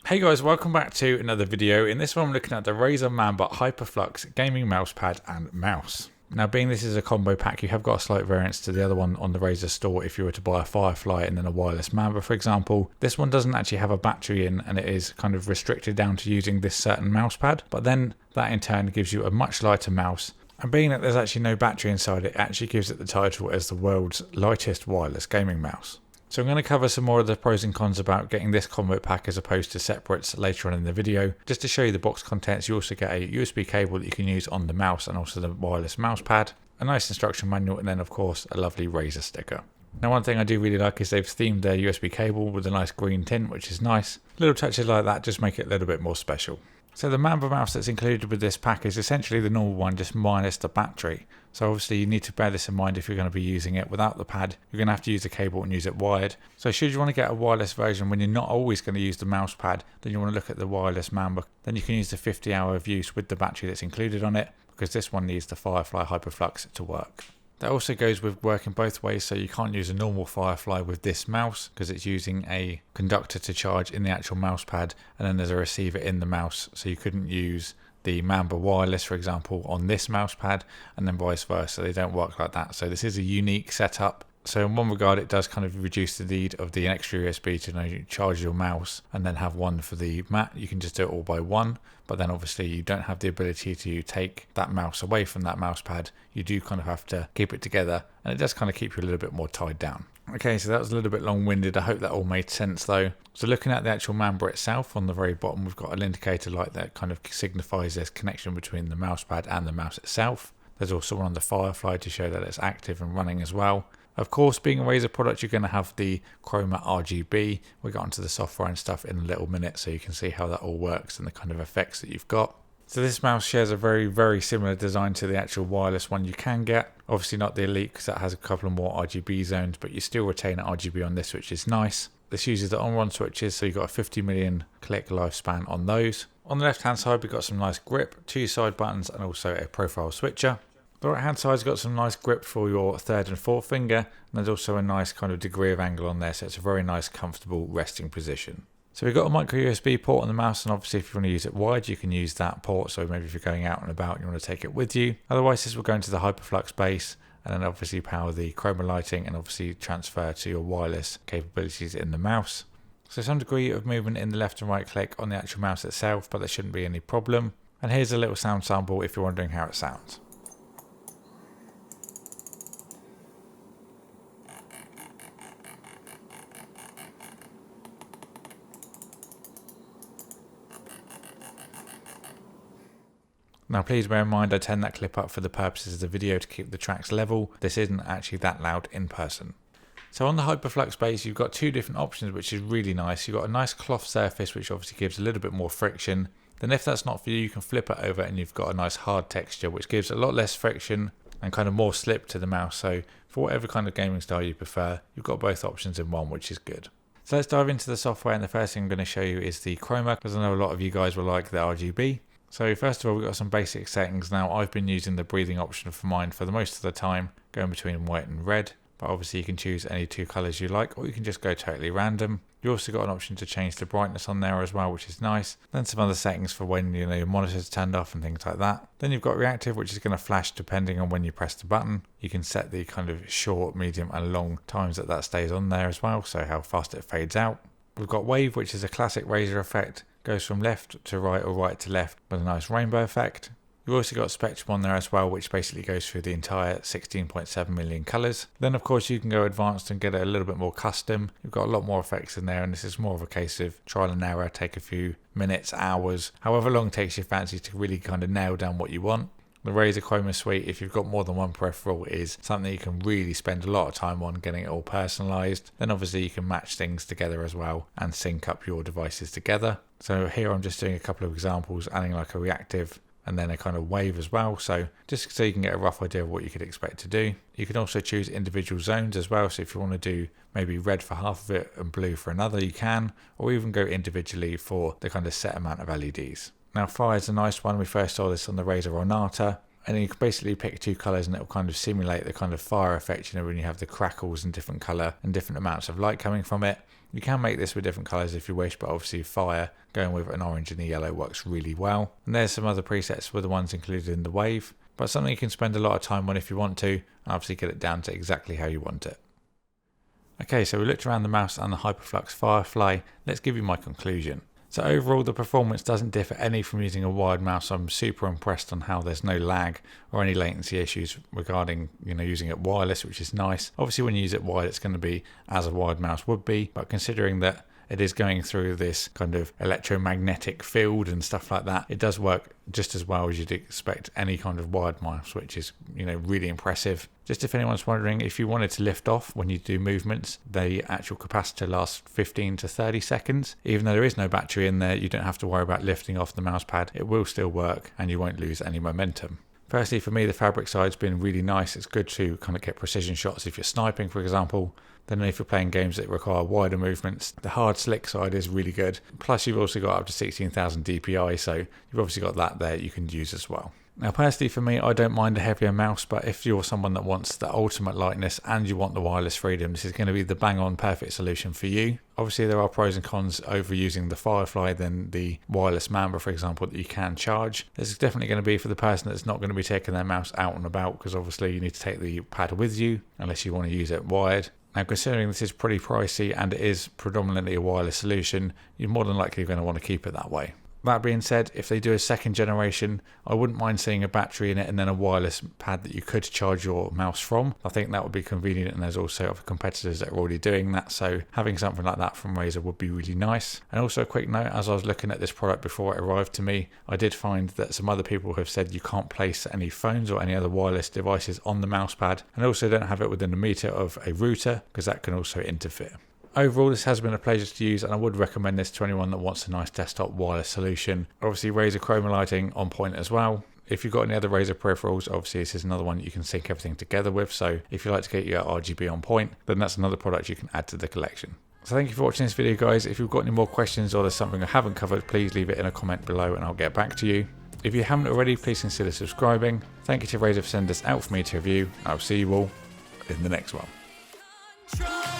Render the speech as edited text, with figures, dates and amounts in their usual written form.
Hey guys, welcome back to another video. In this one I'm looking at the Razer Mamba HyperFlux gaming mousepad and mouse. Now being this is a combo pack, you have got a slight variance to the other one on the Razer store if you were to buy a Firefly and then a wireless Mamba for example. This one doesn't actually have a battery in and it is kind of restricted down to using this certain mousepad, but then that in turn gives you a much lighter mouse. And being that there's actually no battery inside, it actually gives it the title as the world's lightest wireless gaming mouse. So I'm going to cover some more of the pros and cons about getting this combo pack as opposed to separates later on in the video. Just to show you the box contents, you also get a USB cable that you can use on the mouse and also the wireless mouse pad, a nice instruction manual, and then of course a lovely Razer sticker. Now one thing I do really like is they've themed their USB cable with a nice green tint, which is nice. Little touches like that just make it a little bit more special. So the Mamba mouse that's included with this pack is essentially the normal one, just minus the battery. So obviously you need to bear this in mind if you're going to be using it without the pad. You're going to have to use the cable and use it wired. So should you want to get a wireless version when you're not always going to use the mouse pad, then you want to look at the wireless Mamba. Then you can use the 50 hour of use with the battery that's included on it, because this one needs the Firefly HyperFlux to work. That also goes with working both ways, so you can't use a normal Firefly with this mouse because it's using a conductor to charge in the actual mouse pad, and then there's a receiver in the mouse, so you couldn't use the Mamba wireless for example on this mouse pad, and then vice versa. They don't work like that, so this is a unique setup. So in one regard it does kind of reduce the need of the extra USB to charge your mouse and then have one for the mat. You can just do it all by one, but then obviously you don't have the ability to take that mouse away from that mouse pad. You do kind of have to keep it together, and it does kind of keep you a little bit more tied down. Okay, so that was a little bit long-winded. I hope that all made sense though. So looking at the actual Mamba itself, on the very bottom we've got an indicator light that kind of signifies there's connection between the mouse pad and the mouse itself. There's also one on the Firefly to show that it's active and running as well. Of course, being a Razer product, you're going to have the Chroma RGB. We'll get onto the software and stuff in a little minute so you can see how that all works and the kind of effects that you've got. So this mouse shares a very similar design to the actual wireless one you can get. Obviously not the Elite because that has a couple of more RGB zones, but you still retain RGB on this, which is nice. This uses the on-run switches, so you've got a 50 million click lifespan on those. On the left hand side we've got some nice grip, 2 side buttons and also a profile switcher. The right hand side's got some nice grip for your third and fourth finger, and there's also a nice kind of degree of angle on there, so it's a very nice comfortable resting position. So we've got a Microusb port on the mouse, and obviously if you want to use it wide you can use that port, so maybe if you're going out and about and you want to take it with you. Otherwise this will go into the HyperFlux base and then obviously power the chroma lighting and obviously transfer to your wireless capabilities in the mouse. So some degree of movement in the left and right click on the actual mouse itself, but there shouldn't be any problem. And here's a little sound sample if you're wondering how it sounds. Now please bear in mind I turned that clip up for the purposes of the video to keep the tracks level. This isn't actually that loud in person. So on the HyperFlux base you've got two different options, which is really nice. You've got a nice cloth surface which obviously gives a little bit more friction. Then if that's not for you, you can flip it over and you've got a nice hard texture which gives a lot less friction and kind of more slip to the mouse. So for whatever kind of gaming style you prefer, you've got both options in one, which is good. So let's dive into the software, and the first thing I'm going to show you is the chroma, because I know a lot of you guys will like the RGB. So first of all we've got some basic settings. Now I've been using the breathing option for mine for the most of the time, going between white and red, but obviously you can choose any two colours you like, or you can just go totally random. You also got an option to change the brightness on there as well, which is nice. Then some other settings for when your monitor's turned off and things like that. Then you've got reactive, which is going to flash depending on when you press the button. You can set the kind of short, medium and long times that stays on there as well, so how fast it fades out. We've got wave, which is a classic Razer effect. Goes from left to right or right to left with a nice rainbow effect. You've also got spectrum on there as well, which basically goes through the entire 16.7 million colours. Then of course you can go advanced and get it a little bit more custom. You've got a lot more effects in there, and this is more of a case of trial and error. Take a few minutes, hours, however long it takes you fancy to really kind of nail down what you want. The Razer Chroma Suite, if you've got more than one peripheral, is something you can really spend a lot of time on getting it all personalised. Then obviously you can match things together as well and sync up your devices together. So here I'm just doing a couple of examples, adding like a reactive and then a kind of wave as well, so just so you can get a rough idea of what you could expect to do. You can also choose individual zones as well, so if you want to do maybe red for half of it and blue for another, you can, or even go individually for the kind of set amount of LEDs. Now fire is a nice one. We first saw this on the Razer Onata, and you can basically pick two colours and it will kind of simulate the kind of fire effect, when you have the crackles in different colour and different amounts of light coming from it. You can make this with different colours if you wish, but obviously fire, going with an orange and a yellow works really well. And there's some other presets with the ones included in the Wave, but something you can spend a lot of time on if you want to, and obviously get it down to exactly how you want it. Okay, so we looked around the mouse and the HyperFlux Firefly. Let's give you my conclusion. So overall, the performance doesn't differ any from using a wired mouse. I'm super impressed on how there's no lag or any latency issues regarding, using it wireless, which is nice. Obviously, when you use it wired, it's going to be as a wired mouse would be, but considering that it is going through this kind of electromagnetic field and stuff like that, it does work just as well as you'd expect any kind of wired mouse, which is, really impressive. Just if anyone's wondering, if you wanted to lift off when you do movements, the actual capacitor lasts 15 to 30 seconds. Even though there is no battery in there, you don't have to worry about lifting off the mouse pad. It will still work and you won't lose any momentum. Firstly, for me, the fabric side's been really nice. It's good to kind of get precision shots if you're sniping, for example. Then if you're playing games that require wider movements, the hard slick side is really good. Plus you've also got up to 16,000 DPI, so you've obviously got that there you can use as well. Now personally for me, I don't mind a heavier mouse, but if you're someone that wants the ultimate lightness and you want the wireless freedom, this is going to be the bang on perfect solution for you. Obviously there are pros and cons over using the Firefly than the wireless Mamba, for example, that you can charge. This is definitely going to be for the person that's not going to be taking their mouse out and about, because obviously you need to take the pad with you unless you want to use it wired. Now considering this is pretty pricey and it is predominantly a wireless solution, you're more than likely going to want to keep it that way. That being said, if they do a second generation, I wouldn't mind seeing a battery in it and then a wireless pad that you could charge your mouse from. I think that would be convenient, and there's also other competitors that are already doing that, so having something like that from Razer would be really nice. And also a quick note, as I was looking at this product before it arrived to me, I did find that some other people have said you can't place any phones or any other wireless devices on the mouse pad, and also don't have it within a meter of a router, because that can also interfere. Overall, this has been a pleasure to use, and I would recommend this to anyone that wants a nice desktop wireless solution. Obviously Razer chroma lighting on point as well. If you've got any other Razer peripherals, obviously this is another one you can sync everything together with, so if you like to get your RGB on point, then that's another product you can add to the collection. So thank you for watching this video, guys. If you've got any more questions or there's something I haven't covered, please leave it in a comment below and I'll get back to you. If you haven't already, please consider subscribing. Thank you to Razer for sending this out for me to review. I'll see you all in the next one.